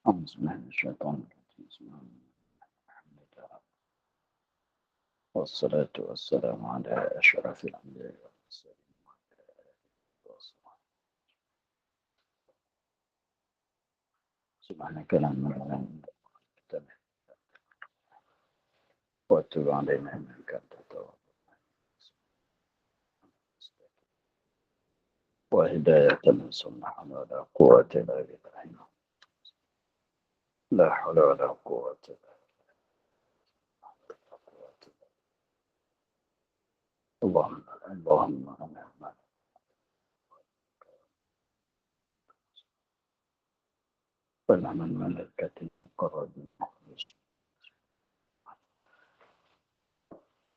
أعوذ بالله من الشيطان الرجيم بسم الله الرحمن الرحيم والصلاة والسلام على أشرف الأنبياء والمرسلين وعلى آله وصحبه سبحانك لا علم لنا إلا ما علمتنا وتب علينا إنك أنت التواب وهداية من سمح ولا قوة إلا بالله لا حول ولا قوة إلا بالله اللهم أنا ونعم الملائكة المقربين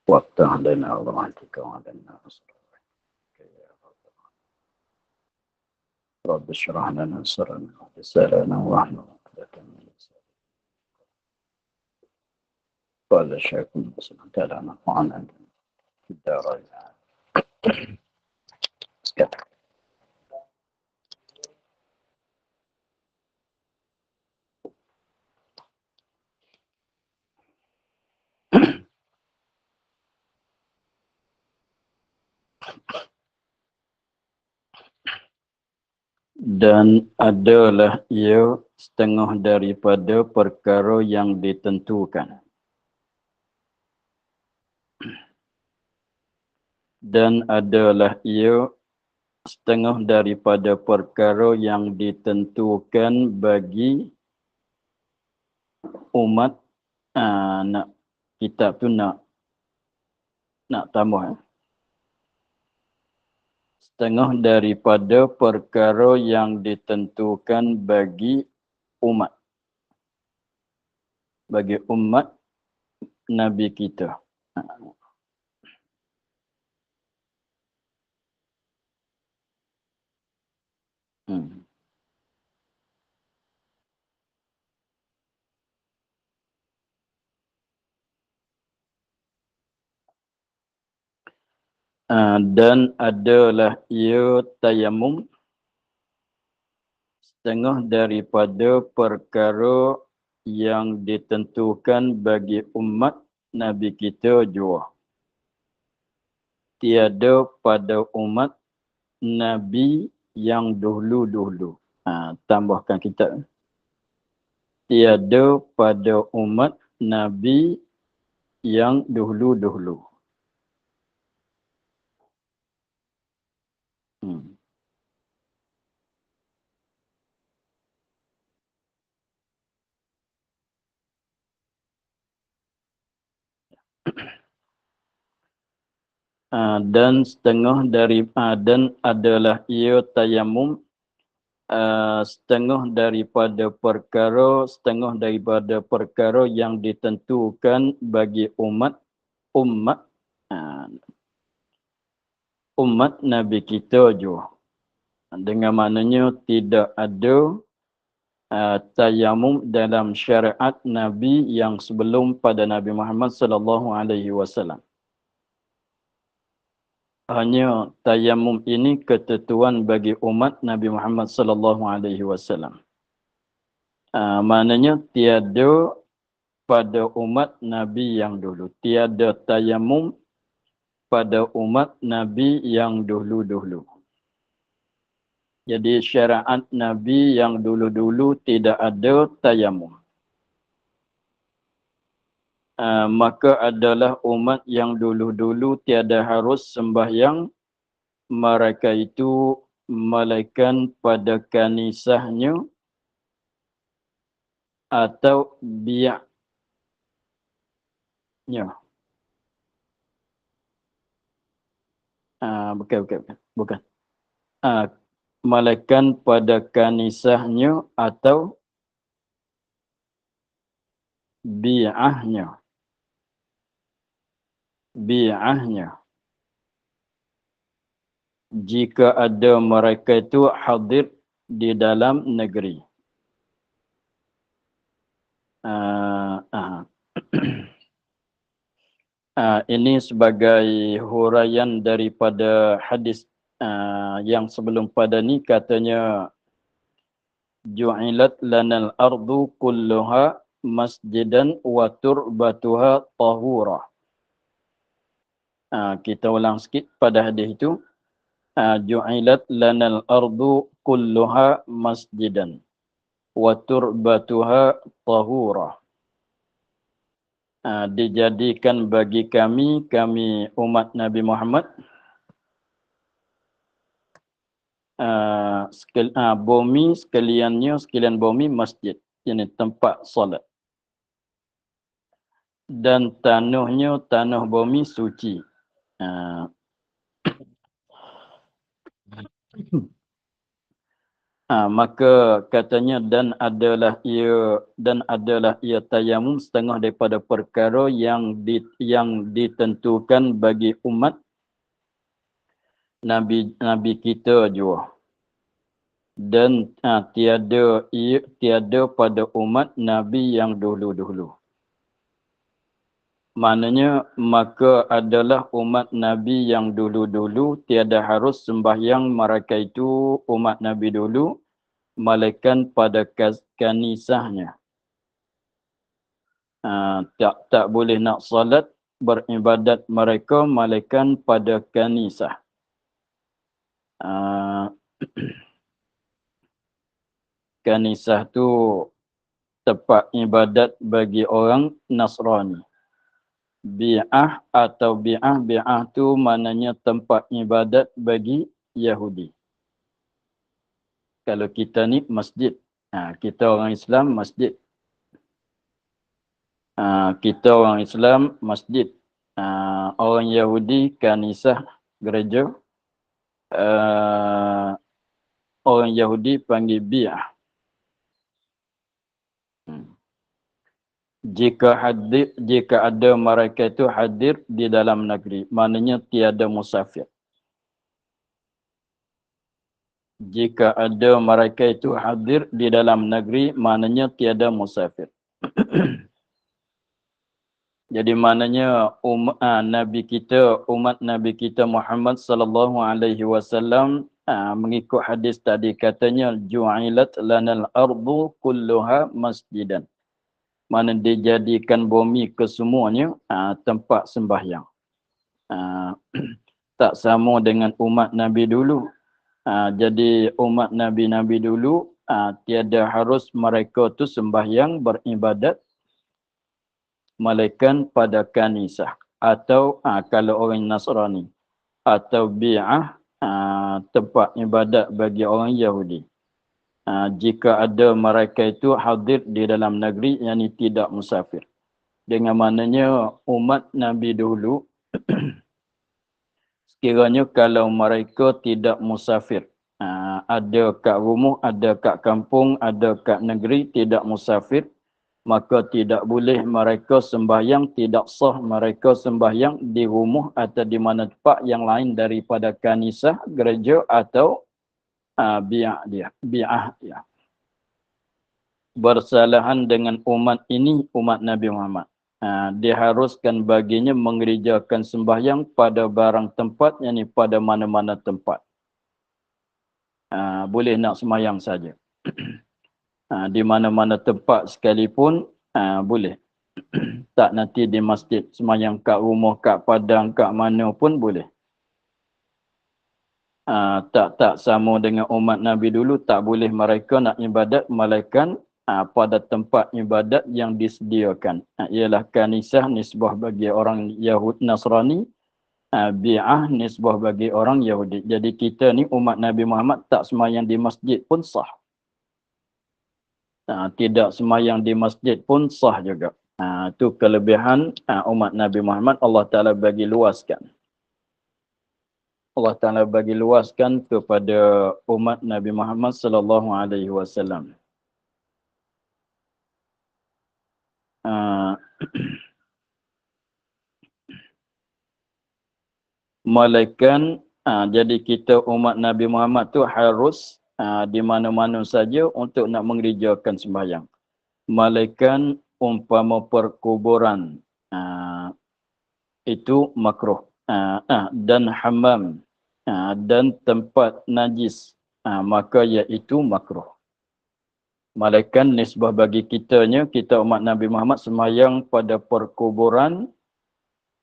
وافتح لنا رحمتك وعلينا نصرك يا رب اشرح لنا صدرنا ويسر لنا واحلل عقدة من لساني قال الشيخ مسلم تعالى نفعنا في الدارين. Dan adalah ia setengah daripada perkara yang ditentukan. Dan adalah ia setengah daripada perkara yang ditentukan bagi umat. Nak kitab tu nak tambah. Setengah daripada perkara yang ditentukan bagi umat. Bagi umat Nabi kita. Dan adalah ia tayamum setengah daripada perkara yang ditentukan bagi umat Nabi kita jua. Tiada pada umat Nabi yang dahulu-dahulu. Tambahkan kitab. Tiada pada umat Nabi yang dahulu-dahulu. Dan setengah dari dan adalah ia tayamum setengah daripada perkara yang ditentukan bagi umat Nabi kita juga. Dengan maknanya tidak ada tayamum dalam syariat Nabi yang sebelum pada Nabi Muhammad sallallahu alaihi wasallam. Hanya tayamum ini ketentuan bagi umat Nabi Muhammad sallallahu alaihi wasallam. Maknanya tiada pada umat Nabi yang dulu. Tiada tayamum pada umat Nabi yang dulu-dulu. Jadi syariat Nabi yang dulu-dulu tidak ada tayamum. Maka adalah umat yang dulu-dulu tiada harus sembahyang. Mereka itu malaikat pada kanisahnya atau biaknya. Bukan. Malaikat pada kanisahnya atau bi'ahnya. Jika ada mereka itu hadir di dalam negeri. Ini sebagai huraian daripada hadis yang sebelum pada ni, katanya ju'ilat lanal ardu kulluha masjidan wa turbatuha tahura. Kita ulang sikit pada hadis itu. Ju'ilat lanal ardu kulluha masjidan wa turbatuha tahura. Dijadikan bagi kami umat Nabi Muhammad, bumi sekalian bumi masjid, ini tempat solat, dan tanah bumi suci. Maka katanya dan adalah ia tayamum setengah daripada perkara yang ditentukan bagi umat Nabi kita juga. Dan tiada pada umat Nabi yang dulu-dulu. Maknanya maka adalah umat Nabi yang dulu-dulu tiada harus sembahyang mereka itu umat Nabi dulu, melainkan pada kanisahnya. Tak boleh nak salat beribadat mereka melainkan pada kanisah. Kanisah tu tempat ibadat bagi orang Nasrani. Bi'ah tu maknanya tempat ibadat bagi Yahudi. Kalau kita ni masjid. Kita orang Islam masjid. Kita orang Islam masjid. Orang Yahudi kanisah gereja. Orang Yahudi panggil bi'ah. Jika ada mereka itu hadir di dalam negeri, maknanya tiada musafir. Jika ada mereka itu hadir di dalam negeri, maknanya tiada musafir. Jadi maknanya umat Nabi kita Muhammad sallallahu alaihi wasallam mengikut hadis tadi katanya ju'ilat lanal ardu kulluha masjidan. Mana dijadikan bumi kesemuanya tempat sembahyang. Tak sama dengan umat Nabi dulu. Jadi umat Nabi dulu tiada harus mereka tu sembahyang beribadat melainkan pada kanisah atau kalau orang Nasrani atau bi'ah tempat ibadat bagi orang Yahudi. Jika ada mereka itu hadir di dalam negeri yang tidak musafir. Dengan maknanya umat Nabi dulu sekiranya kalau mereka tidak musafir, ada kat rumah, ada kat kampung, ada kat negeri tidak musafir, maka tidak boleh mereka sembahyang, tidak sah mereka sembahyang di rumah atau di mana tempat yang lain daripada kanisah, gereja atau bi'ah dia. Bersalahan dengan umat ini, umat Nabi Muhammad. Diharuskan baginya mengerjakan sembahyang pada barang tempat, yakni pada mana-mana tempat. Boleh nak sembahyang saja. Di mana-mana tempat sekalipun boleh. Tak nanti di masjid, sembahyang kat rumah, kat padang, kat mana pun boleh. Tak sama dengan umat Nabi dulu, tak boleh mereka nak ibadat melainkan pada tempat ibadat yang disediakan. Ialah kanisah nisbah bagi orang Yahudi Nasrani, bi'ah nisbah bagi orang Yahudi. Jadi kita ni umat Nabi Muhammad tak sembahyang di masjid pun sah. Tidak sembahyang di masjid pun sah juga. Itu kelebihan umat Nabi Muhammad, Allah Ta'ala bagi luaskan. Allah Ta'ala bagi luaskan kepada umat Nabi Muhammad sallallahu alaihi wasallam. Malaikat, jadi kita umat Nabi Muhammad tu harus di mana-mana saja untuk nak mengerjakan sembahyang. Malaikat umpama perkuburan itu makruh. Dan hammam dan tempat najis maka iaitu makruh. Malaikat nisbah bagi kitanya, kita umat Nabi Muhammad sembahyang pada perkuburan,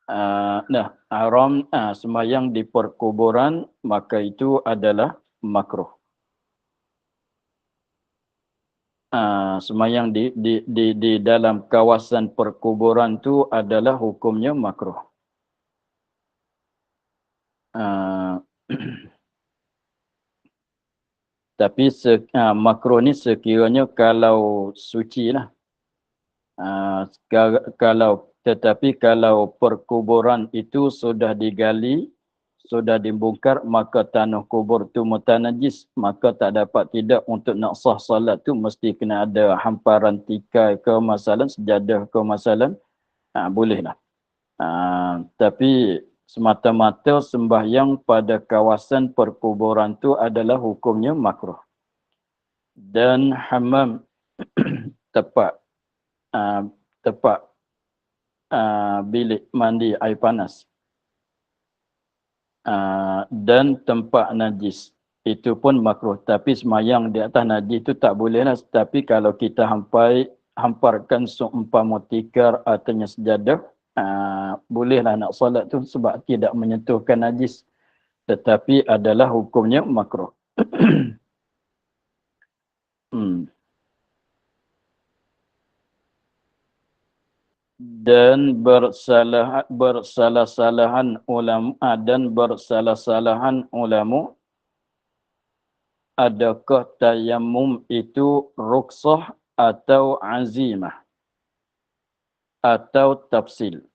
haram, sembahyang di perkuburan, maka itu adalah makruh. Sembahyang di dalam kawasan perkuburan tu adalah hukumnya makruh. Tapi makruh ni sekiranya kalau suci lah. Tetapi kalau perkuburan itu sudah digali, sudah dibongkar, maka tanah kubur tu mutanajis, maka tak dapat tidak untuk nak sah salat tu mesti kena ada hamparan tikai ke masalah, sejadah ke masalah, bolehlah. Tapi semata-mata sembahyang pada kawasan perkuburan tu adalah hukumnya makruh. Dan hammam tempat bilik mandi air panas dan tempat najis itu pun makruh. Tapi sembahyang di atas najis itu tak boleh lah. Tapi kalau kita hamparkan seumpama tikar atau sejadah, bolehlah nak solat tu sebab tidak menyentuhkan najis. Tetapi adalah hukumnya makruh. Dan bersalah-salahan ulama, adakah tayammum itu rukhsah atau azimah atau tafsil?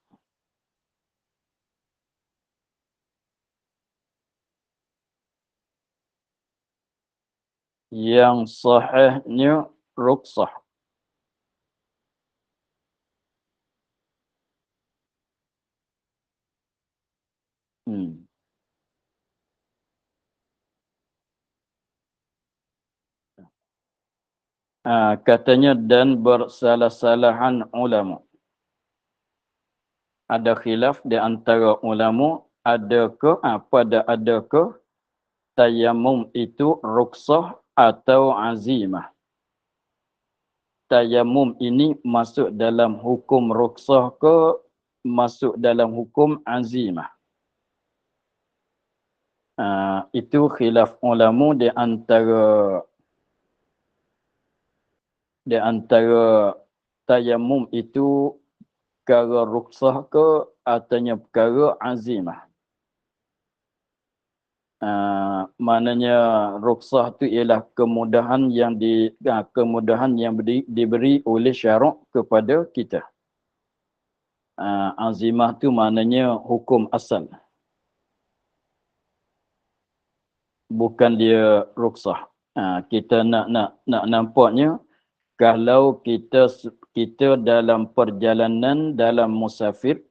Yang sahihnya rukhsah. Katanya dan bersalah-salahan ulama. Ada khilaf di antara ulama, adakah tayammum itu rukhsah atau azimah. Tayammum ini masuk dalam hukum rukhsah ke masuk dalam hukum azimah? Itu khilaf ulama di antara tayammum itu perkara rukhsah ke atau perkara azimah. Maknanya rukhsah tu ialah kemudahan yang diberi oleh syarak kepada kita. Azimah tu maknanya hukum asal. Bukan dia rukhsah. Kita nak nampaknya kalau kita dalam perjalanan, dalam musafir,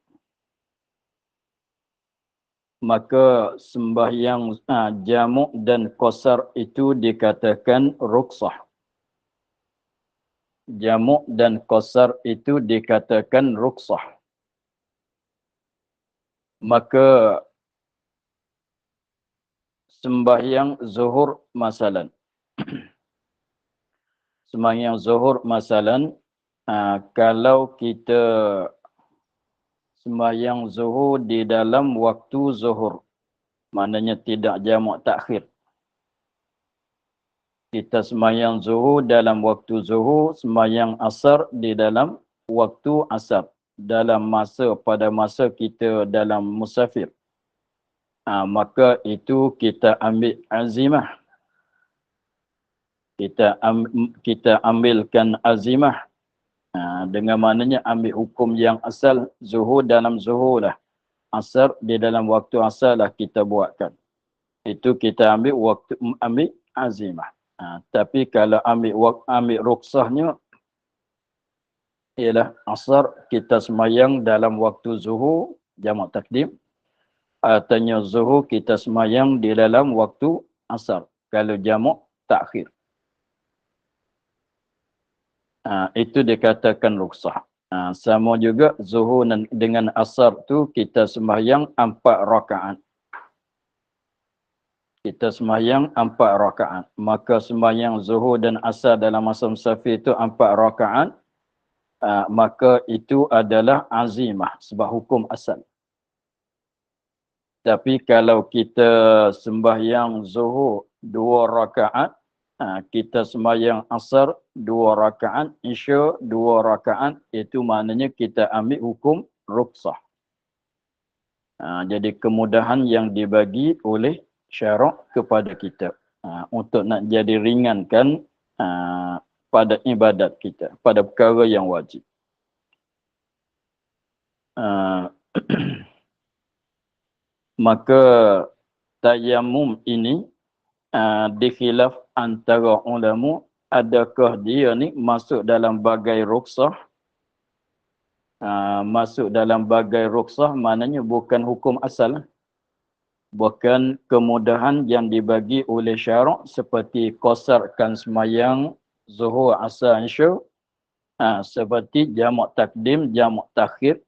maka sembahyang jamu' dan qasar itu dikatakan rukhsah. Jamu' dan qasar itu dikatakan rukhsah. Maka sembahyang zuhur masalan. Sembahyang zuhur masalan, kalau kita sembahyang zuhur di dalam waktu zuhur, maknanya tidak jamak takhir. Kita sembahyang zuhur dalam waktu zuhur, sembahyang asar di dalam waktu asar. Pada masa kita dalam musafir. Maka itu kita ambil azimah. Kita ambilkan azimah. Dengan maknanya ambil hukum yang asal, zuhur dalam zuhur lah. Asar di dalam waktu asar lah kita buatkan. Itu kita ambil azimah. Tapi kalau ambil rukhsahnya, ialah asar kita sembahyang dalam waktu zuhur, jamak takdim. Atau zuhur kita sembahyang di dalam waktu asar. Kalau jamak takhir. Itu dikatakan rukhsah. Sama juga zuhur dengan asar tu kita sembahyang 4 rakaat. kita sembahyang 4 rakaat. Maka sembahyang zuhur dan asar dalam masa musafir itu 4 rakaat. Maka itu adalah azimah sebab hukum asal. Tapi kalau kita sembahyang zuhur 2 rakaat, kita sembahyang asar 2 rakaat, isya 2 rakaat, itu maknanya kita ambil hukum rukhsah. Jadi kemudahan yang dibagi oleh syarak kepada kita untuk nak jadi ringankan pada ibadat kita, pada perkara yang wajib. Maka tayamum ini dikhilaf antara ulama, adakah dia ni masuk dalam bagai rukhsah. Masuk dalam bagai rukhsah maknanya bukan hukum asal, bukan kemudahan yang dibagi oleh syarak seperti qasarkan sembahyang zuhur asar isya, seperti jamak takdim jamak takhir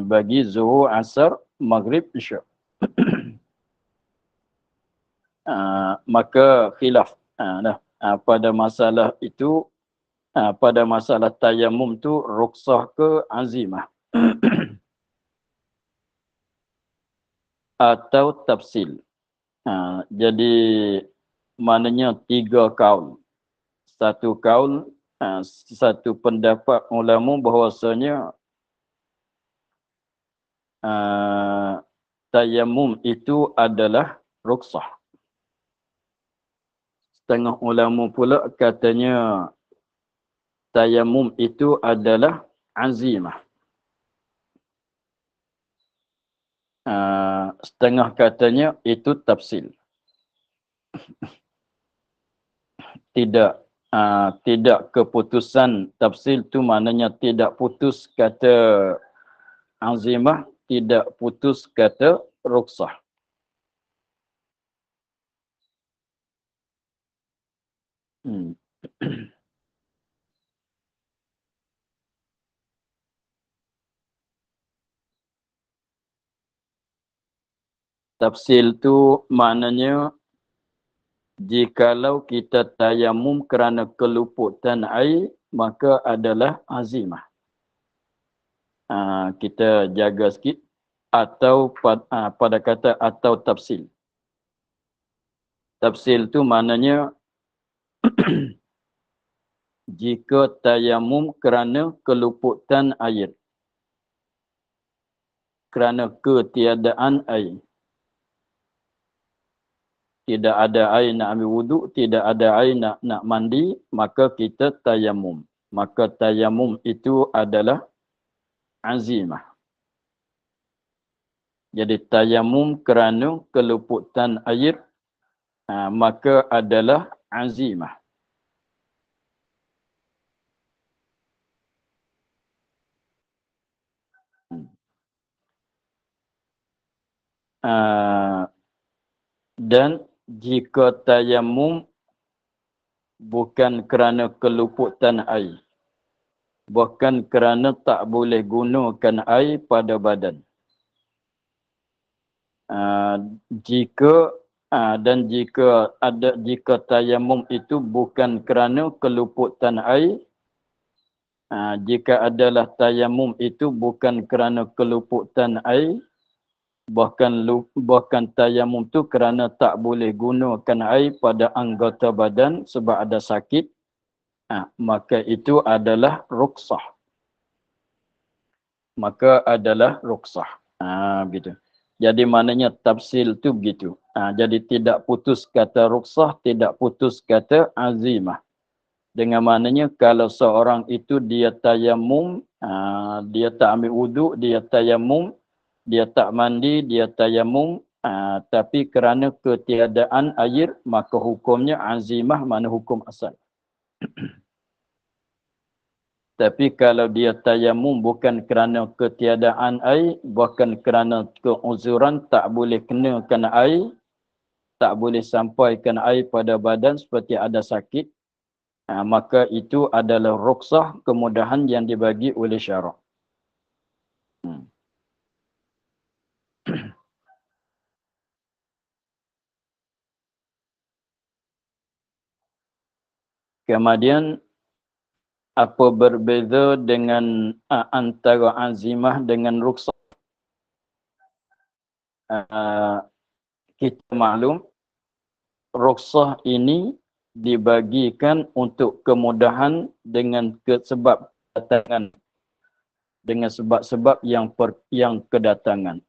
bagi zuhur asar maghrib isya. Maka khilaf pada masalah itu, pada masalah tayamum tu rukhsah ke azimah atau tafsil. Jadi maknanya 3 kaul. Satu kaul, satu pendapat ulama bahawasanya tayamum itu adalah rukhsah. Setengah ulama pula katanya tayamum itu adalah azimah. Setengah katanya itu tafsil. Tidak keputusan tafsil tu maknanya tidak putus kata azimah, tidak putus kata rukhsah. Tafsil tu maknanya jikalau kita tayamum kerana keluputan air, maka adalah azimah. Kita jaga sikit. Atau pada kata atau tafsil. Tafsil tu maknanya jika tayamum kerana keluputan air, kerana ketiadaan air. Tidak ada air nak ambil wuduk, tidak ada air nak mandi, maka kita tayamum. Maka tayamum itu adalah azimah. Jadi tayamum kerana keluputan air, maka adalah azimah. Dan jika tayamum bukan kerana keluputan air, bukan kerana tak boleh gunakan air pada badan. Jika tayamum itu bukan kerana keluputan air, jika adalah tayamum itu bukan kerana keluputan air, bahkan tayamum tu kerana tak boleh gunakan air pada anggota badan sebab ada sakit, maka itu adalah rukhsah. Maka adalah rukhsah. Begitu. Jadi maknanya tafsil tu begitu. Jadi tidak putus kata rukhsah, tidak putus kata azimah. Dengan maknanya kalau seorang itu dia tayamum, dia tak ambil wuduk, dia tayamum, dia tak mandi, dia tayamum, tapi kerana ketiadaan air, maka hukumnya azimah, mana hukum asal. Tapi kalau dia tayamum bukan kerana ketiadaan air, bukan kerana keuzuran, tak boleh kenakan air, tak boleh sampaikan air pada badan seperti ada sakit, maka itu adalah rukhsah, kemudahan yang dibagi oleh syarak. Kemudian apa berbeza dengan antara azimah dengan rukhsah? Kita maklum rukhsah ini dibagikan untuk kemudahan dengan sebab kedatangan, dengan sebab-sebab yang kedatangan.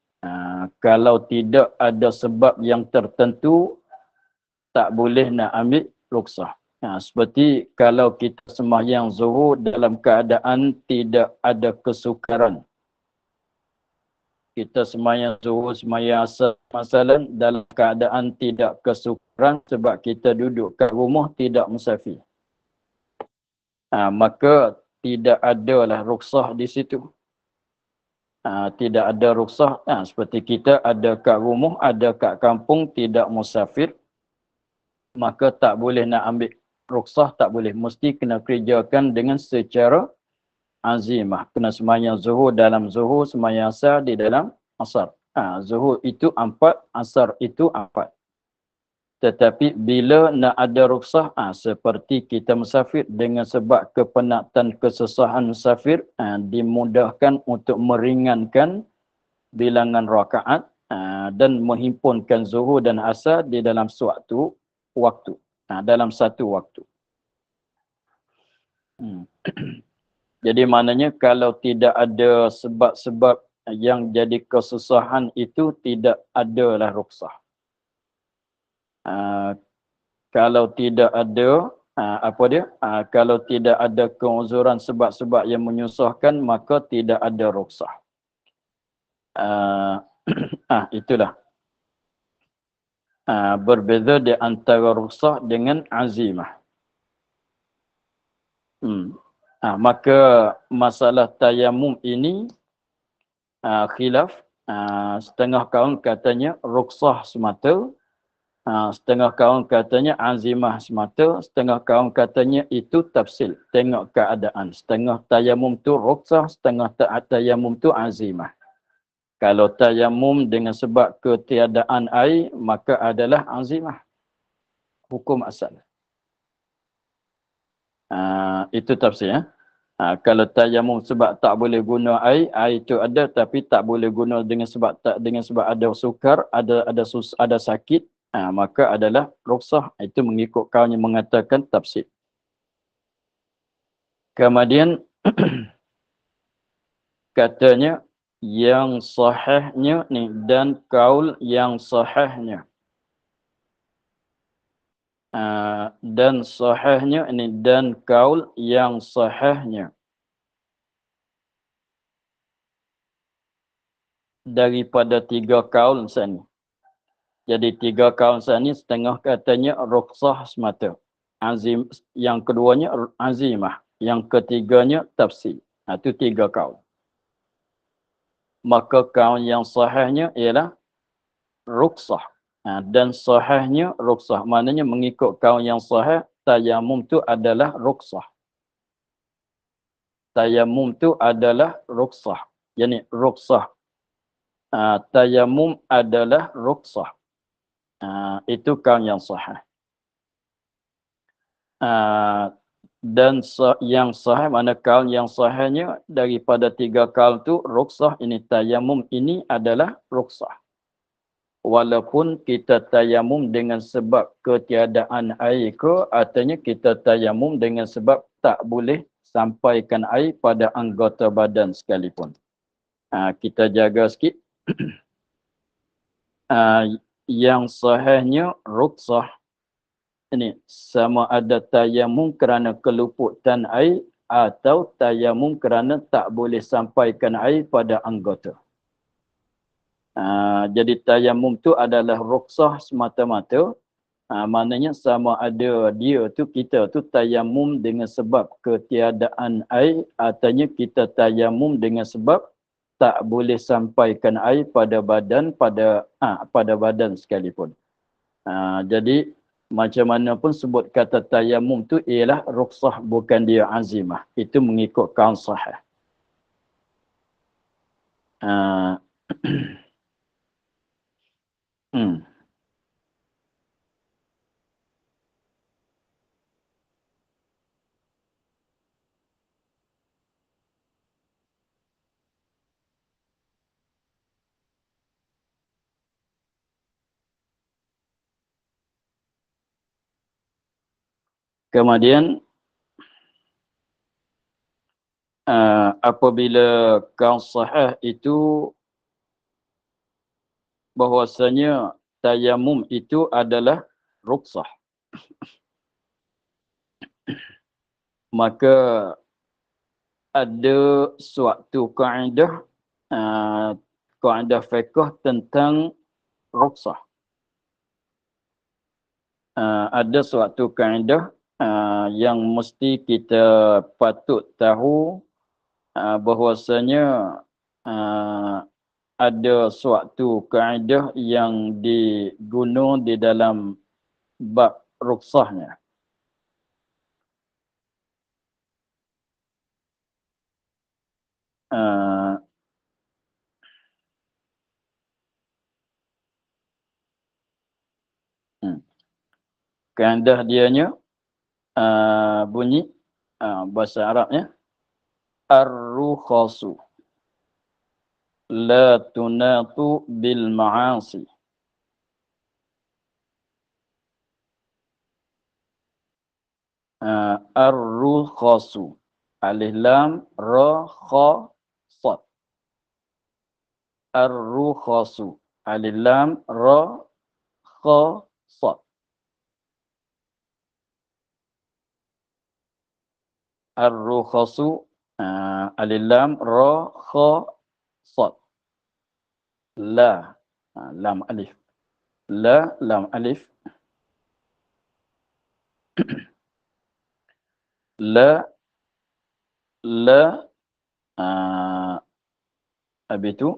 Kalau tidak ada sebab yang tertentu, tak boleh nak ambil rukhsah. Seperti kalau kita sembahyang zuhur dalam keadaan tidak ada kesukaran. Kita sembahyang zuhur, sembahyang asar masalah dalam keadaan tidak kesukaran sebab kita duduk kat rumah tidak musafir. Maka tidak adalah rukhsah di situ. Tidak ada rukhsah. Seperti kita ada kat rumah, ada kat kampung, tidak musafir. Maka tak boleh nak ambil rukhsah, tak boleh. Mesti kena kerjakan dengan secara azimah. Kena sembahyang zuhur dalam zuhur, sembahyang asar di dalam asar. Zuhur itu 4, asar itu 4. Tetapi bila nak ada rukhsah, seperti kita musafir dengan sebab kepenatan kesusahan musafir, dimudahkan untuk meringankan bilangan rakaat dan menghimpunkan zuhur dan asar di dalam suatu waktu. Dalam satu waktu. Jadi maknanya kalau tidak ada sebab-sebab yang jadi kesusahan itu tidak adalah rukhsah. Kalau tidak ada kalau tidak ada keuzuran sebab-sebab yang menyusahkan, maka tidak ada rukhsah. Itulah berbeza di antara rukhsah dengan azimah. Maka masalah tayamum ini khilaf. Setengah kaum katanya rukhsah semata, setengah kaum katanya azimah semata, setengah kaum katanya itu tafsil, tengok keadaan. Setengah tayamum tu rukhsah, setengah tayamum tu azimah. Kalau tayamum dengan sebab ketiadaan air, maka adalah azimah. Hukum asal. Itu tafsir. Kalau tayamum sebab tak boleh guna air, air itu ada tapi tak boleh guna dengan sebab ada sukar, ada sakit, maka adalah rukhsah. Itu mengikut kaum yang mengatakan tafsir. Kemudian katanya yang sahihnya ni dan kaul yang sahihnya. Dan sahihnya ini dan kaul yang sahihnya daripada 3 kaul sani. Jadi 3 kaul sani setengah katanya rukhsah semata. Yang keduanya azimah, yang ketiganya tafsir. Itu 3 kaul. Maka kaul yang sahihnya ialah rukhsah. Dan sahihnya rukhsah. Maknanya mengikut kaul yang sahih, tayamum tu adalah rukhsah. Tayamum tu adalah rukhsah. Yani rukhsah. Tayamum adalah rukhsah. Itu kaul yang sahih. Dan yang sahih, mana kaul yang sahihnya daripada 3 kaul tu rukhsah ini, tayamum ini adalah rukhsah. Walaupun kita tayamum dengan sebab ketiadaan air ke, artinya kita tayamum dengan sebab tak boleh sampaikan air pada anggota badan sekalipun. Kita jaga sikit. Yang sahihnya rukhsah ini sama ada tayamum kerana keluputan air atau tayamum kerana tak boleh sampaikan air pada anggota. Jadi tayamum tu adalah rukhsah semata-mata. Maknanya sama ada kita tu tayamum dengan sebab ketiadaan air, artinya kita tayamum dengan sebab tak boleh sampaikan air pada badan pada badan sekalipun. Jadi macam mana pun sebut kata tayamum tu ialah rukhsah, bukan dia azimah. Itu mengikut kaul sahih. Kemudian apabila kaul sahih itu bahwasanya tayamum itu adalah rukhsah, maka ada suatu kaedah kaedah fiqh tentang rukhsah. Ada suatu kaedah yang mesti kita patut tahu bahwasanya ada suatu kaedah yang diguna di dalam bab rukhsahnya. Kaedah dianya bunyi bahasa Arabnya ar-rukhasu la tunatu bil ma'asi. Ar-rukhasu alif lam ra kha sad. Ar-rukhasu alif lam ra kha sad. Ar-rukhasu alif lam ra kha sad. La lam alif. La lam alif. La habis itu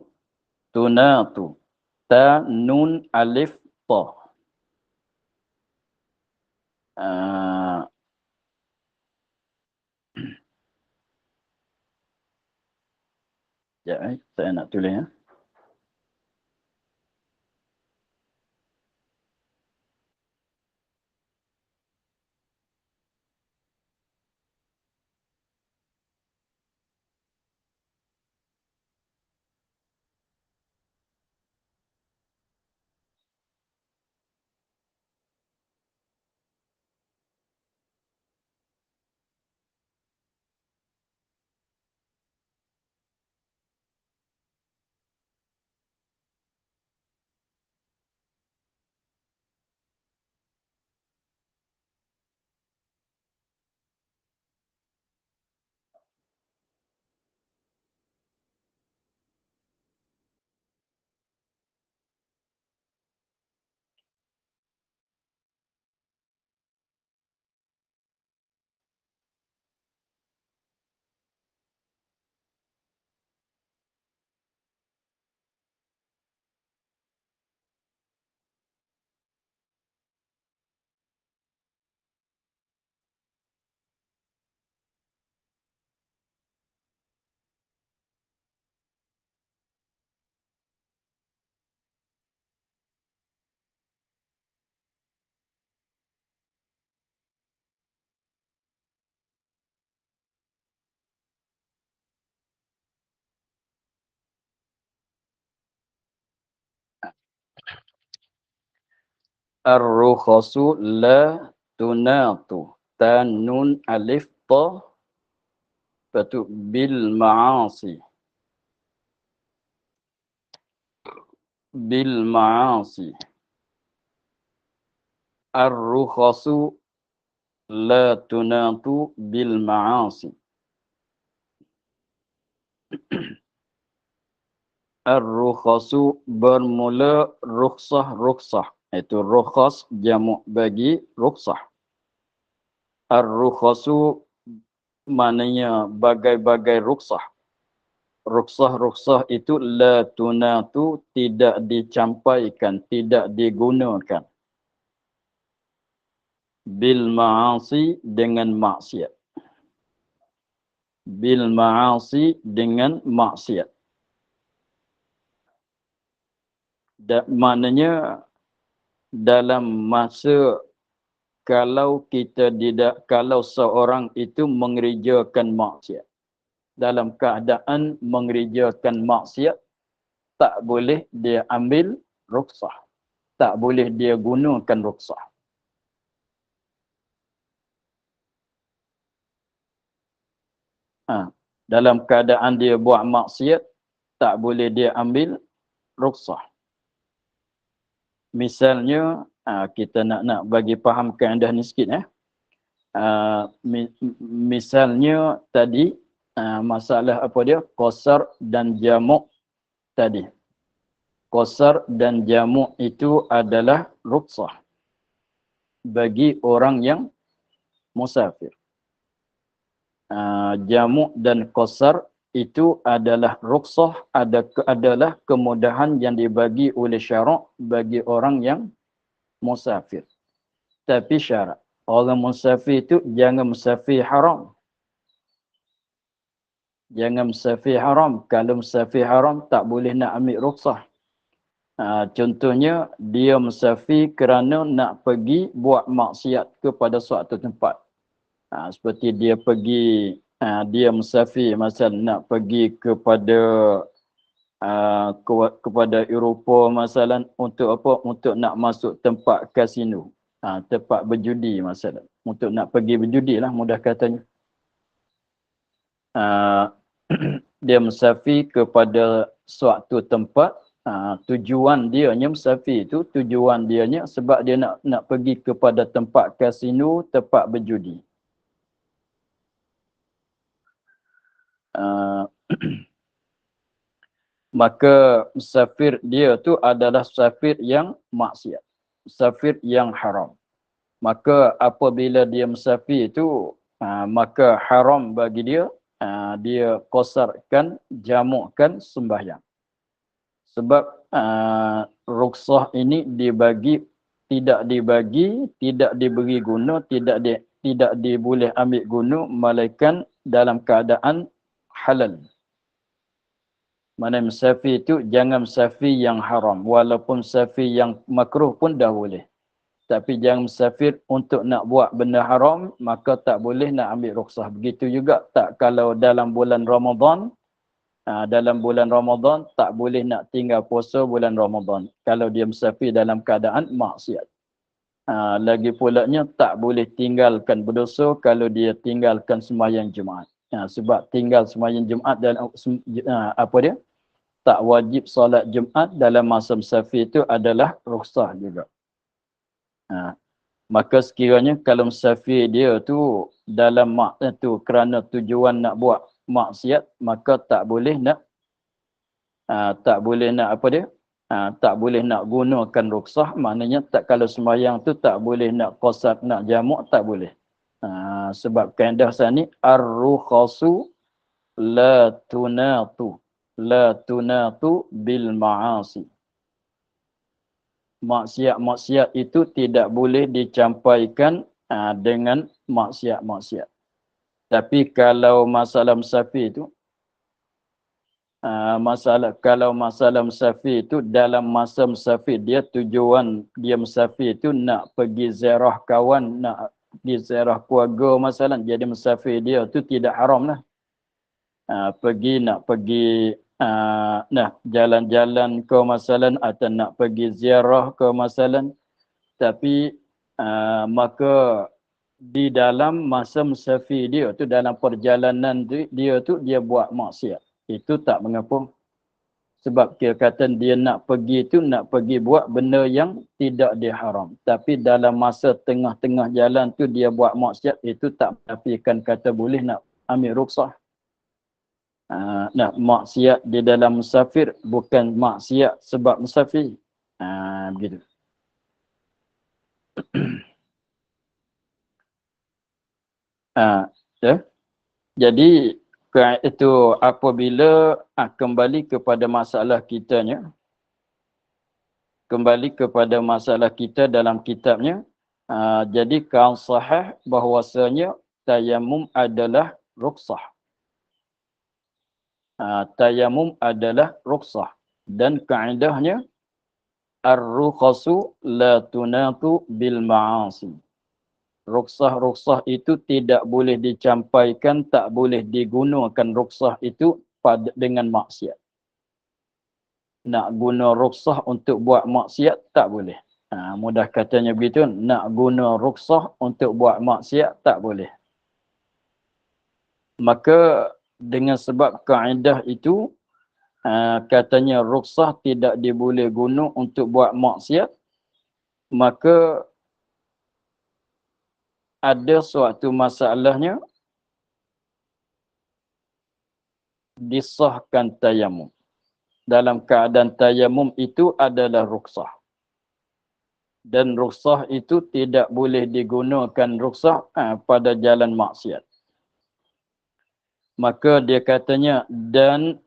tunatu ta nun alif ta. Ya, saya nak tulis ya. Ar-rukhasu la tunatu ta nun alif ta patu bil ma'asi. Bil ma'asi. Ar-rukhasu la tunatu bil ma'asi. Ar-rukhasu bermula rukhsah. Itu rukhas jamu' bagi rukhsah. Ar-rukhasu maknanya bagai-bagai rukhsah. Rukhsah itu la tunatu tidak dicampaikan, tidak digunakan. Bil ma'asi dengan maksiat. Bil ma'asi dengan maksiat. Maknanya dalam masa kalau seorang itu mengerjakan maksiat, dalam keadaan mengerjakan maksiat, tak boleh dia ambil rukhsah, tak boleh dia gunakan rukhsah. Dalam keadaan dia buat maksiat, tak boleh dia ambil rukhsah. Misalnya, kita nak bagi faham kaedah ni sikit. Misalnya tadi, masalah apa dia? Qasar dan jamuk tadi. Qasar dan jamuk itu adalah rukhsah bagi orang yang musafir. Jamuk dan qasar itu adalah rukhsah, adalah kemudahan yang dibagi oleh syarak bagi orang yang musafir. Tapi syarat, orang musafir itu jangan musafir haram. Jangan musafir haram. Kalau musafir haram, tak boleh nak ambil rukhsah. Contohnya, dia musafir kerana nak pergi buat maksiat kepada suatu tempat. Seperti dia pergi, dia musafir, misal nak pergi kepada Eropah masalah, untuk apa? Untuk nak masuk tempat kasino, tempat berjudi masalah. Untuk nak pergi berjudi lah, mudah katanya. Dia musafir kepada suatu tempat. Tujuan dia musafir itu, tujuan dia sebab dia nak pergi kepada tempat kasino, tempat berjudi. Maka musafir dia tu adalah musafir yang maksiat, musafir yang haram. Maka apabila dia musafir itu, maka haram bagi dia, dia qasarkan, jamukkan sembahyang. Sebab rukhsah ini tidak diberi guna, tidak diboleh ambil guna melainkan dalam keadaan halal. Mana musafir itu jangan musafir yang haram, walaupun musafir yang makruh pun dah boleh. Tapi jangan musafir untuk nak buat benda haram, maka tak boleh nak ambil rukhsah. Begitu juga tak kalau dalam bulan Ramadan, tak boleh nak tinggal puasa bulan Ramadan kalau dia musafir dalam keadaan maksiat. Lagi pulanya tak boleh tinggalkan berdosa kalau dia tinggalkan sembahyang Jumaat. Sebab tinggal sembahyang Jumaat dan tak wajib solat Jumaat dalam masa musafir itu adalah rukhsah juga. Maka sekiranya kalau musafir dia tu dalam tu kerana tujuan nak buat maksiat, maka tak boleh nak gunakan rukhsah. Maknanya kalau sembahyang tu tak boleh nak qasar, nak jamuk, tak boleh. Sebab kaedah sani ar-rukhasu la tunatu bil ma'asi. Maksiat itu tidak boleh dicampaikan dengan maksiat. Tapi kalau masalah musafir itu, kalau masalah musafir itu, dalam masa musafir dia, tujuan dia musafir itu nak pergi ziarah kawan, nak pergi ziarah keluarga masalah. Jadi musafir dia itu tidak haram lah. Nak pergi jalan-jalan ke masalah, atau nak pergi ziarah ke masalah. Tapi maka di dalam masa musafir dia tu, dalam perjalanan dia tu, dia buat maksiat, itu tak mengapa. Sebab dia kata dia nak pergi tu, nak pergi buat benda yang tidak diharam. Tapi dalam masa tengah-tengah jalan tu dia buat maksiat, itu tak menafikan kata boleh nak ambil rukhsah. Maksiat di dalam musafir bukan maksiat sebab musafir. Begitu. Jadi itu apabila kembali kepada masalah kita dalam kitabnya, jadi kaul sahih bahwasanya tayamum adalah rukhsah. Tayamum adalah rukhsah, dan kaedahnya ar-rukhasu la tunatu bil ma'asi. Rukhsah itu tidak boleh dicampaikan, tak boleh digunakan rukhsah itu dengan maksiat. Nak guna rukhsah untuk buat maksiat tak boleh. Mudah katanya begitu, nak guna rukhsah untuk buat maksiat tak boleh. Maka dengan sebab kaedah itu katanya rukhsah tidak diboleh guna untuk buat maksiat, maka ada suatu masalahnya disahkan tayamum. Dalam keadaan tayamum itu adalah rukhsah. Dan rukhsah itu tidak boleh digunakan rukhsah pada jalan maksiat. Maka dia katanya dan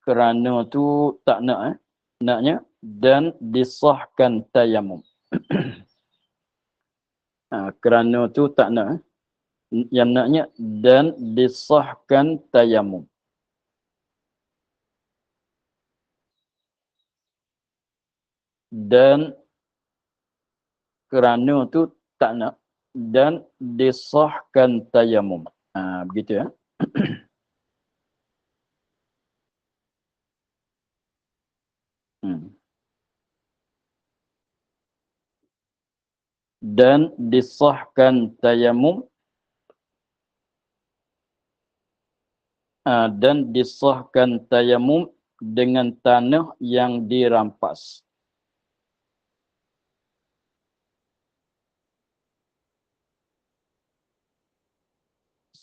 kerana tu tak nak naknya dan disahkan tayamum. Kerana tu tak nak yang naknya dan disahkan tayamum. Dan kerana tu tak nak dan disahkan tayamum. Begitu ya. Dan disahkan tayamum dan disahkan tayamum dengan tanah yang dirampas.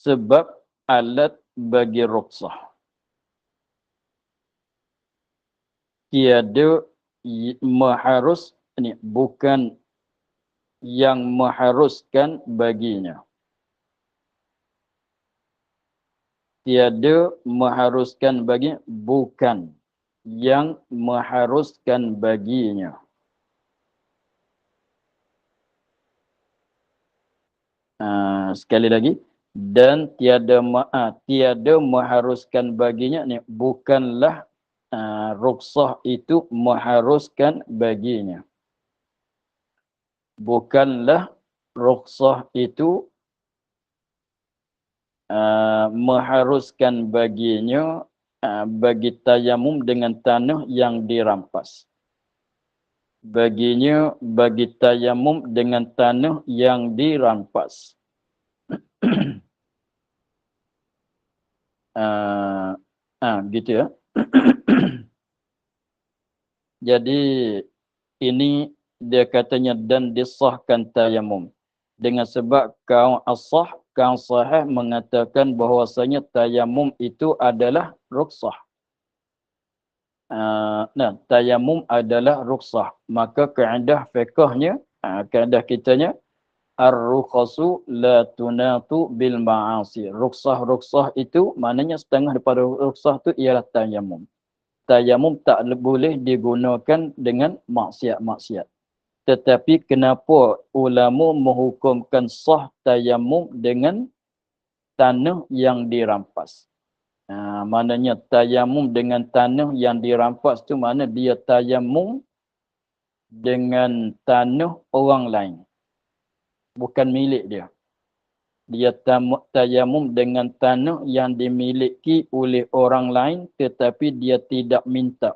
Sebab alat bagi rukhsah. Tiada mengharus, ini bukan yang mengharuskan baginya. Tiada mengharuskan baginya, bukan yang mengharuskan baginya. Sekali lagi, dan tiada mengharuskan baginya, ni bukanlah rukhsah itu mengharuskan baginya. Bukanlah rukhsah itu mengharuskan baginya bagi tayamum dengan tanah yang dirampas. Baginya bagi tayamum dengan tanah yang dirampas. Gitu ya. Jadi ini dia katanya dan disahkan tayamum. Dengan sebab kaum sahih mengatakan bahwasanya tayamum itu adalah rukhsah. Tayamum adalah rukhsah. Maka kaedah fiqhnya, kaedah kitanya, ar-rukhasu la tunatu bil ma'asi. Rukhsah itu maknanya setengah daripada rukhsah itu ialah tayamum. Tayamum tak boleh digunakan dengan maksiat-maksiat. Tetapi kenapa ulama menghukumkan sah tayamum dengan tanah yang dirampas? Maknanya tayamum dengan tanah yang dirampas tu mana dia tayamum dengan tanah orang lain. Bukan milik dia. Dia tayamum dengan tanah yang dimiliki oleh orang lain tetapi dia tidak minta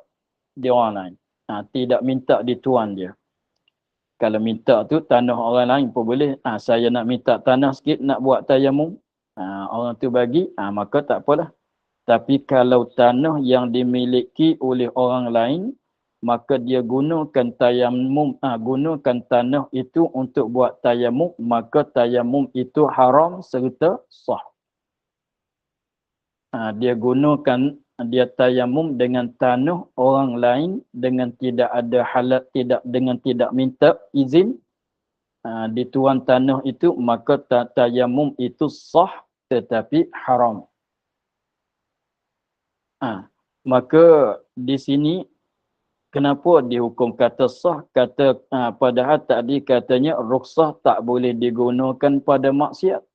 di orang lain. Tidak minta di tuan dia. Kalau minta tu tanah orang lain pun boleh. Saya nak minta tanah sikit nak buat tayamum. Orang tu bagi, maka tak apalah. Tapi kalau tanah yang dimiliki oleh orang lain, maka dia gunakan tayamum, gunakan tanah itu untuk buat tayamum, maka tayamum itu haram serta sah. Dia gunakan, dia tayamum dengan tanah orang lain dengan tidak ada halat, dengan tidak minta izin di tuan tanah itu, maka tayamum itu sah tetapi haram. Maka di sini kenapa dihukum kata sah? Padahal tadi katanya rukhsah tak boleh digunakan pada maksiat.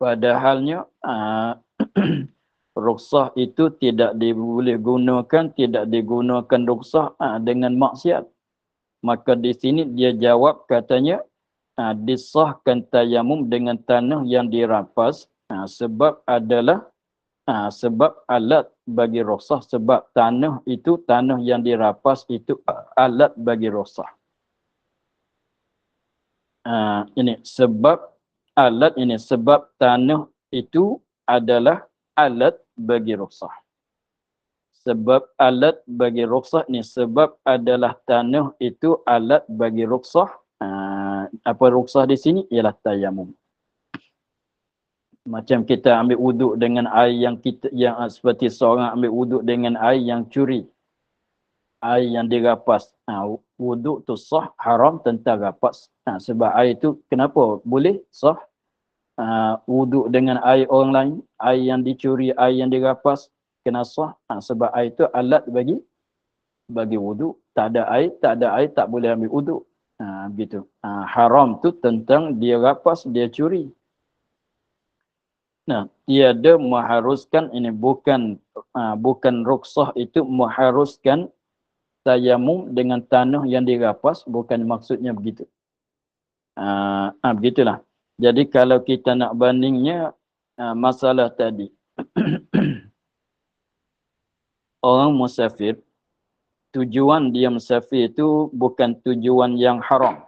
Padahalnya rukhsah itu tidak boleh gunakan, tidak digunakan rukhsah dengan maksiat. Maka di sini dia jawab katanya disahkan tayamum dengan tanah yang dirampas sebab adalah sebab alat bagi rukhsah, sebab tanah yang dirampas itu alat bagi rukhsah. Ini sebab alat ini, sebab tanah itu adalah alat bagi rukhsah. Sebab alat bagi rukhsah ni, sebab adalah tanah itu alat bagi rukhsah. Apa rukhsah di sini? Ialah tayamum. Macam kita ambil wuduk dengan air yang seperti seorang ambil wuduk dengan air yang curi. Air yang dirapas. Wuduk tu sah, haram tentang rapas. Sebab air tu kenapa boleh sah? Wuduk dengan air orang lain, air yang dicuri, air yang dirapas, kena sah. Sebab air tu alat bagi wuduk. Tak ada air, tak boleh ambil wuduk. Begitu. Haram tu tentang dia rapas, dia curi. Nah, tiada mengharuskan ini, bukan rukhsah itu mengharuskan tayamum dengan tanah yang dirapas, bukan maksudnya begitu. Begitulah. Jadi kalau kita nak bandingnya masalah tadi. Orang musafir, tujuan dia musafir itu bukan tujuan yang haram.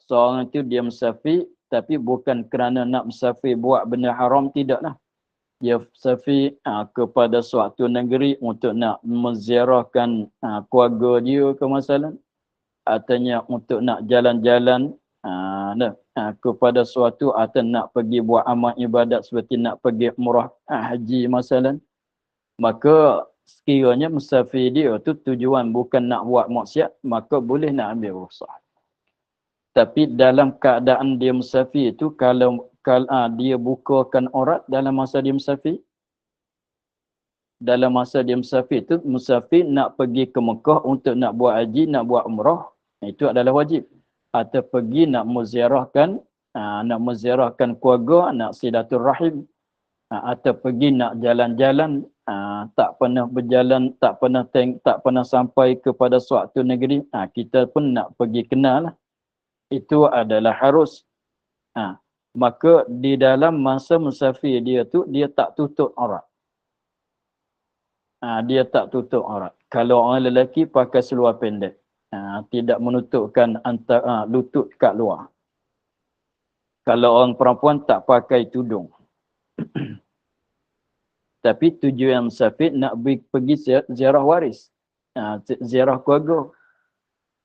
Seorang itu dia musafir, tapi bukan kerana nak musafir buat benda haram, tidaklah. Dia musafir kepada suatu negeri untuk nak menziarahkan keluarga dia ke masalah. Artinya untuk nak jalan-jalan kepada suatu, atau nak pergi buat amal ibadat seperti nak pergi umrah haji masalah. Maka sekiranya musafir dia tu tujuan bukan nak buat maksiat, maka boleh nak ambil rukhsah. Tapi dalam keadaan dia musafir itu, kalau dia bukakan aurat dalam masa dia musafir, dalam masa dia musafir itu, musafir nak pergi ke Mekah untuk nak buat haji, nak buat umrah, itu adalah wajib. Atau pergi nak menziarahkan keluarga, nak silaturahim, atau pergi nak jalan-jalan, tak pernah berjalan, tak pernah sampai kepada suatu negeri, kita pun nak pergi kenal, itu adalah harus. Maka di dalam masa musafir dia tu, dia tak tutup aurat. Dia tak tutup aurat. Kalau orang lelaki pakai seluar pendek, tidak menutupkan lutut kat luar. Kalau orang perempuan tak pakai tudung. Tapi tujuan musafir nak pergi ziarah waris, ziarah keluarga.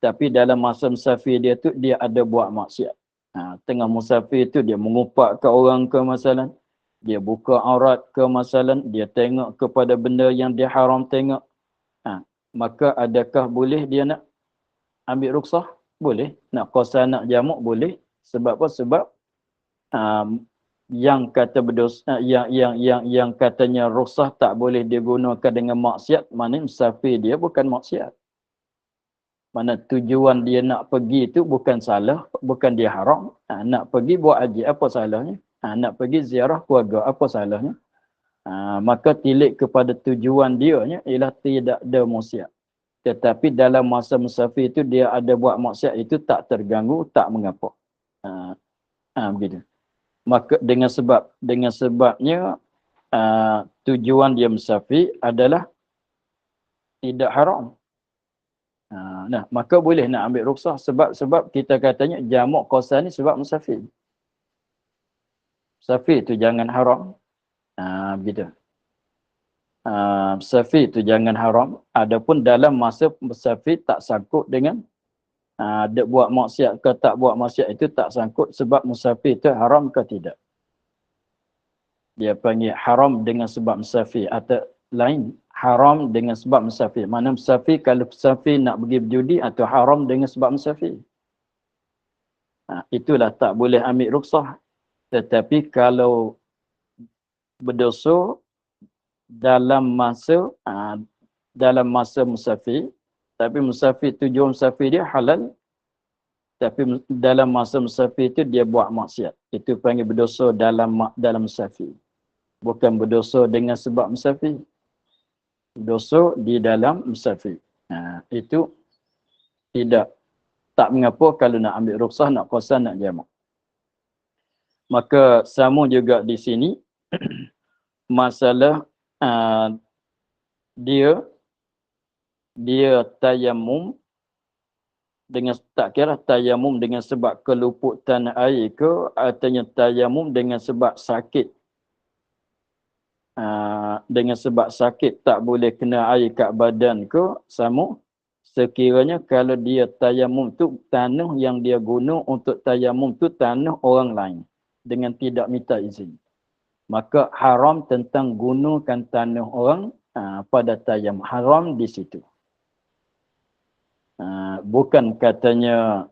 Tapi dalam masa musafir dia tu, dia ada buat maksiat. Tengah musafir tu dia mengupak ke orang ke masalah, dia buka aurat ke masalah, dia tengok kepada benda yang dia haram tengok. Maka adakah boleh dia nak ambil rukhsah? Boleh. Nak qasar, nak jamak boleh. Sebab apa? Sebab yang kata berdosa, yang katanya rukhsah tak boleh digunakan dengan maksiat, maknanya musafir dia bukan maksiat. Mana tujuan dia nak pergi itu bukan salah, bukan dia haram. Nak pergi buat haji, apa salahnya? Nak pergi ziarah keluarga, apa salahnya? Maka tilik kepada tujuan dia ialah tidak ada maksiat. Tetapi dalam masa musafir itu dia ada buat maksiat, itu tak terganggu, tak mengapa. Begitu. Maka dengan sebabnya tujuan dia musafir adalah tidak haram. Maka boleh nak ambil rukhsah, sebab kita katanya jamak qasar ni sebab musafir. Musafir tu jangan haram. Begitu. Musafir tu jangan haram. Adapun dalam masa musafir tak sangkut dengan dia buat maksiat ke tak buat maksiat, itu tak sangkut, sebab musafir itu haram ke tidak. Dia panggil haram dengan sebab musafir, atau lain haram dengan sebab musafir. Mana musafir, kalau musafir nak pergi berjudi, atau haram dengan sebab musafir. Itulah tak boleh ambil rukhsah. Tetapi kalau berdosa dalam masa musafir, tapi musafir, tujuan musafir dia halal, tapi dalam masa musafir itu dia buat maksiat, itu panggil berdosa dalam musafir. Bukan berdosa dengan sebab musafir. Dosa di dalam musafir. Itu tak mengapa kalau nak ambil rukhsah, nak qasar, nak jamak. Maka sama juga di sini masalah dia tayamum dengan tak kira tayamum dengan sebab keluputan air ke, artinya tayamum dengan sebab sakit. Dengan sebab sakit tak boleh kena air kat badan ke, sama. Sekiranya kalau dia tayamum tu, tanah yang dia guna untuk tayamum tu tanah orang lain dengan tidak minta izin, maka haram tentang gunakan tanah orang pada tayamum. Haram di situ. Bukan katanya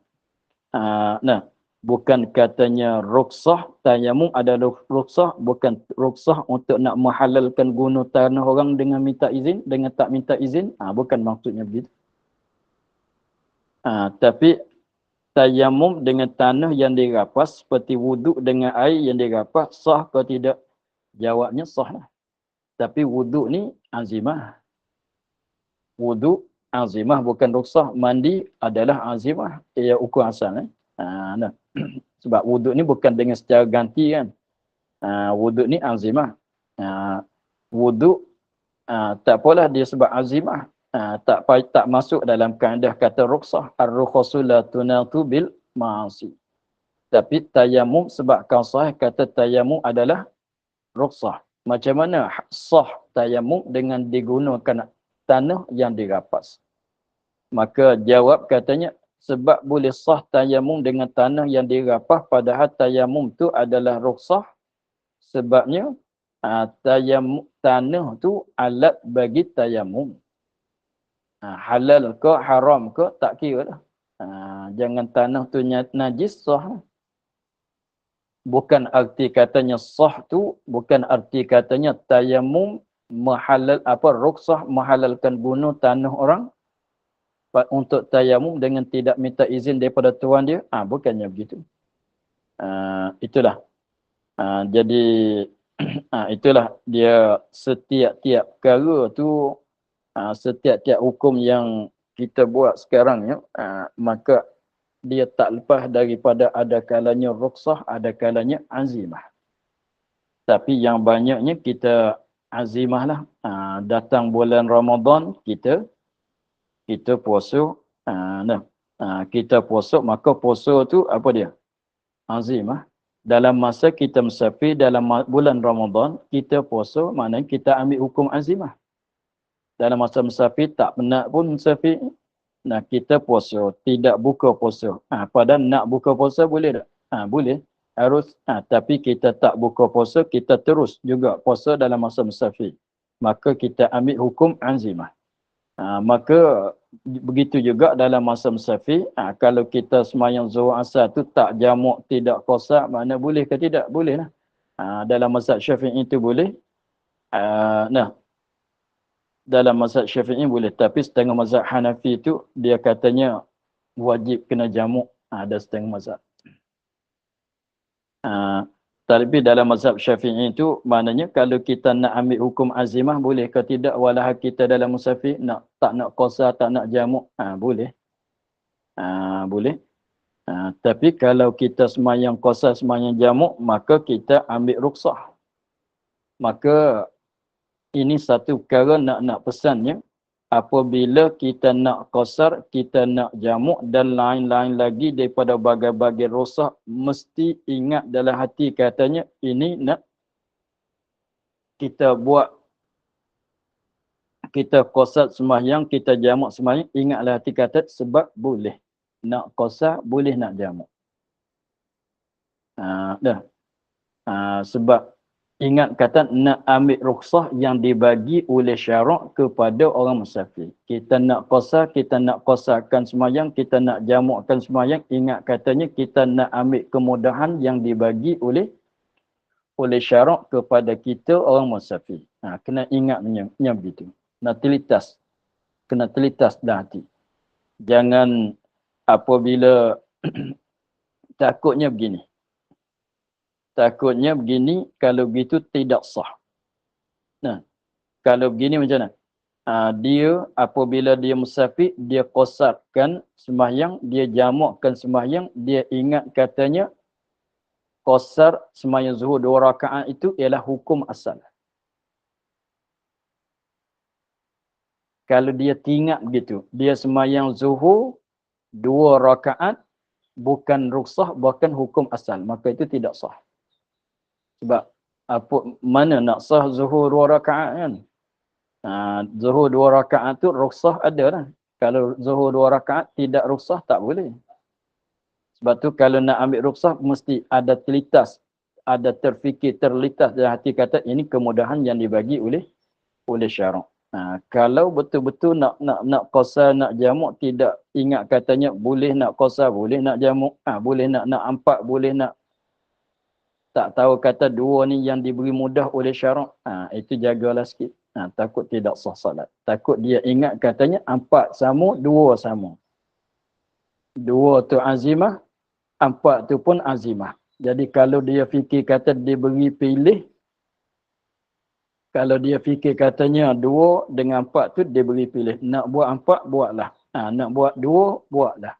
bukan katanya ruksah tayamum ada ruksah, bukan ruksah untuk nak menghalalkan guna tanah orang dengan minta izin, dengan tak minta izin, bukan maksudnya begitu. Tapi tayamum dengan tanah yang dirapas seperti wuduk dengan air yang dirapas, sah ke tidak? Jawabnya sah lah. Tapi wuduk ni azimah. Wuduk azimah bukan ruksah. Mandi adalah azimah. Ia ukur asal. Sebab wuduk ni bukan dengan secara ganti kan. Wuduk ni azimah. Wuduk tak apalah dia sebab azimah. Tak masuk dalam kaedah kata ruksah. Ar-rukhasu la tunatu bil ma'asi. Tapi tayamum sebab kausah kata tayamum adalah ruksah. Macam mana sah tayamum dengan digunakan tanah yang dirapas? Maka jawab katanya sebab boleh sah tayamum dengan tanah yang dirapas padahal tayamum tu adalah ruksah. Sebabnya tayamum, tanah tu alat bagi tayamum. Halal ke haram ke tak kira lah. Jangan tanah tu najis sah. Bukan arti katanya sah tu, bukan arti katanya tayamum ruksah menghalalkan guna tanah orang untuk tayamum dengan tidak minta izin daripada tuan dia. Bukannya begitu. Itulah. Jadi itulah dia setiap-tiap perkara tu, setiap-tiap hukum yang kita buat sekarang ya, maka dia tak lepas daripada ada kalanya ruksah, ada kalanya azimah. Tapi yang banyaknya kita azimah lah. Datang bulan Ramadan, kita puasa. Kita puasa, maka puasa tu apa dia? Azimah. Dalam masa kita musafir, dalam bulan Ramadan, kita puasa, maknanya kita ambil hukum azimah. Dalam masa musafir, tak penat pun musafir, kita puasa, tidak buka puasa. Padahal nak buka puasa boleh tak? Boleh. Harus. Tapi kita tak buka puasa, kita terus juga puasa dalam masa musafir. Maka kita ambil hukum azimah. Maka begitu juga dalam masa musafir. Kalau kita semayang zuhur asar tu tak jamak, tidak qasar, mana boleh ke tidak? Boleh lah. Dalam mazhab Syafi'i itu boleh. Dalam mazhab Syafi'i boleh, tapi setengah mazhab Hanafi itu dia katanya wajib kena jamak. Ada setengah mazhab. Tapi dalam mazhab Syafi'i itu maknanya kalau kita nak ambil hukum azimah boleh ke tidak walau kita dalam musafir, tak nak qasar, tak nak jamak, boleh. Boleh. Tapi kalau kita semayang qasar, semayang jamak, maka kita ambil ruksah. Maka ini satu perkara nak pesannya, apabila kita nak qasar, kita nak jamak dan lain-lain lagi daripada bagai-bagai rosak, mesti ingat dalam hati katanya, ini nak kita buat, kita qasar sembahyang, kita jamak sembahyang, ingatlah hati kata sebab boleh. Nak qasar, boleh nak jamak. Sebab ingat kata nak ambil rukhsah yang dibagi oleh syarak kepada orang musafir. Kita nak qasar, kita nak qasarkan semayang, kita nak jamakkan semayang, ingat katanya kita nak ambil kemudahan yang dibagi oleh syarak kepada kita orang musafir. Kena ingatnya begitu. Kena telitas dah hati. Jangan apabila takutnya begini. Takutnya begini, kalau begitu tidak sah. Kalau begini macam mana? Dia apabila dia musafir, dia qasarkan sembahyang, dia jamakkan sembahyang, dia ingat katanya qasar sembahyang zuhur 2 rakaat itu ialah hukum asal. Kalau dia ingat begitu, dia sembahyang zuhur 2 rakaat bukan rukhsah, bahkan hukum asal, maka itu tidak sah. Sebab apa mana nak sah zuhur 2 rakaat kan? Zuhur 2 rakaat tu rukhsah ada lah. Kalau zuhur 2 rakaat tidak rukhsah tak boleh. Sebab tu kalau nak ambil rukhsah mesti ada terlintas, ada terlintas dalam hati kata ini kemudahan yang dibagi oleh syarak. Kalau betul-betul nak qasar, nak jamak, tidak ingat katanya boleh nak qasar, boleh nak jamak, boleh nak empat, boleh nak, tak tahu kata dua ni yang diberi mudah oleh syarak, itu jagalah sikit. Takut tidak sah salat. Takut dia ingat katanya empat sama, dua sama. Dua tu azimah, empat tu pun azimah. Jadi kalau dia fikir kata diberi pilih, kalau dia fikir katanya dua dengan empat tu dia beri pilih. Nak buat empat, buatlah. Nak buat dua, buatlah.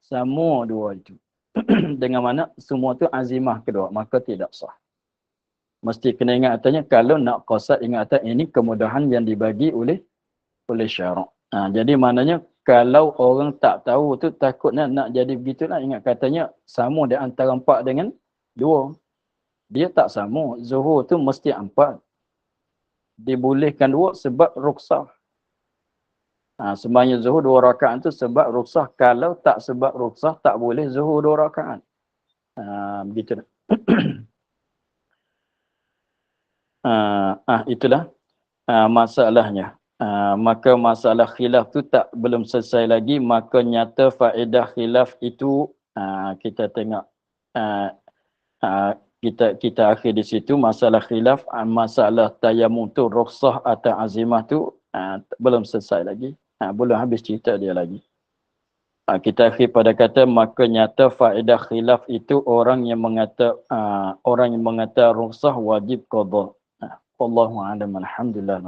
Sama dua itu. Dengan mana semua tu azimah kedua. Maka tidak sah. Mesti kena ingat katanya kalau nak qasad ingat kata ini kemudahan yang dibagi oleh syarak. Jadi maknanya kalau orang tak tahu tu takutnya nak jadi begitulah. Ingat katanya sama di antara empat dengan dua. Dia tak sama. Zuhur tu mesti empat. Dibolehkan dua sebab rukhsah. Sembahyang zuhur 2 rakaat tu sebab rukhsah. Kalau tak sebab rukhsah, tak boleh zuhur 2 rakaat. Begitu. Itulah masalahnya. Maka masalah khilaf tu belum selesai lagi. Maka nyata faedah khilaf itu kita tengok. Kita akhir di situ. Masalah khilaf, masalah tayamum tu rukhsah atau azimah tu belum selesai lagi. Belum habis cerita dia lagi. Kita akhir pada kata maka nyata faedah khilaf itu orang yang mengata rukhsah wajib qada. Wallahu a'lam. Alhamdulillah.